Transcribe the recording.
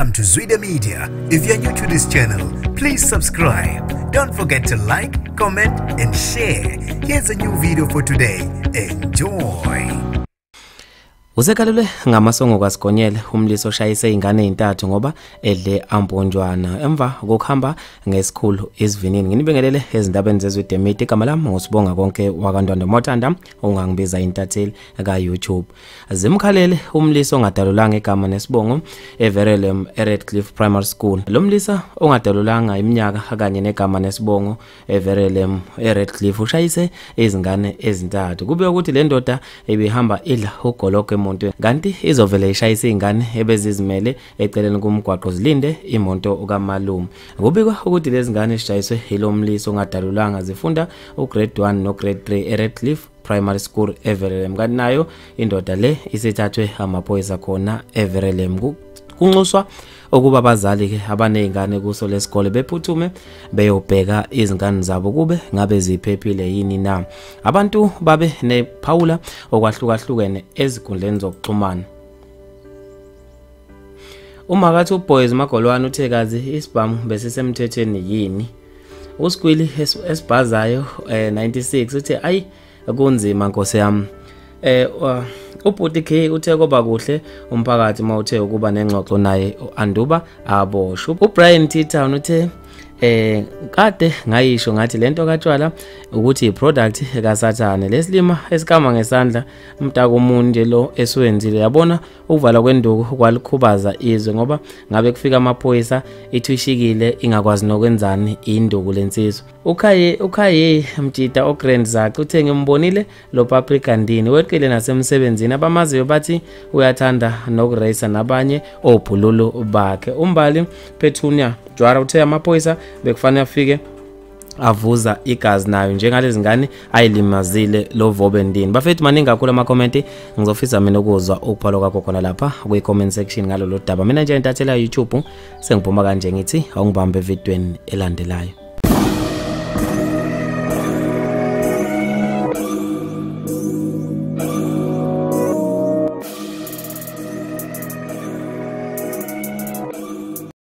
Welcome to Zwida Media. If you're new to this channel, please subscribe. Don't forget to like, comment and share. Here's a new video for today. Enjoy. Usekalelwe ngamasongo kaSigonyela umlisi oshayise ingane ezintathu ngoba edle amponjwana emva kokuhamba ngesikhulu isivinini. Nginibingelele ezindabeni zezwide media. Igama lami ngosibonga konke wakantwana Mothanda ongangibiza intatheli ka YouTube. Zimkhalele umlisi ongadalulanga igama nesibongo eVerelem eRedcliffe Primary School. Lo mlisa ongadalulanga iminyaka kanye negama nesibongo eVerelem eRedcliffe ushayise izingane ezintathu. Kube ukuthi le ndoda ebihamba idla ugoloke umuntu kanti izovela ishayisa ingane ebezizimele eceleni kumgwaqo zilinde imoto kaMalume. Kubikwa ukuthi lezi ngane zishayiswe ilomlisi ongadalulanga zifunda ugrade 1 no grade 3 eRedcliffe Primary School eVerelem. Kanti nayo indoda le isithathwe amaphoyisa khona eVerelem. Kunxuswa ukuba abazali ke abanezingane kuso lesikole bephuthume beyobheka izingane zabo kube ngabe ziphephile yini na. Abantu babe nephawula okwahlukahlukene ezikundleni zokuxhumana. Uma kathi uBoys Magolwane uthe kazi isibhamu besisemthethweni yini. USkwili esibhazayo 96 uthe ayi kunzima Nkosi yami. Ubhuti K uthe kuba kuhle umphakathi mawuthe ukuba nengxoxo naye Anduba aboshwe. uBrian T-Town uthe kade ngayisho ngathi lento katshwala ukuthi iproduct kaSathane lesilima esikama ngesandla umtaka umuntu lo eswenzile yabona ukuvala kwenduku kwalikhubaza izwe ngoba ngabe kufika amaphoyisa ithwishikile ingakwazi nokwenzani induku lensizwe. Ukhaye Mtshita oGrand Zaci uthe ngimbonile lo Paprika Ndini weqile nasemsebenzini abamaziyo bathi uyathanda nokurayisa nabanye obhululo bakhe. Umbali Petunia Jwara uthe amaphoyisa bekufanele afike avuza igazi nayo njengalezi ngane ayilimazile lo Vobe Ndini. Bafethu maningi kakhulu ama comment ngizofisa mina ukuzwa ukuphala kwakho khona lapha kwi comment section ngalo lo daba. Mina nje intathela YouTube sengiphuma kanje ngithi awungibambe evidweni elandelayo.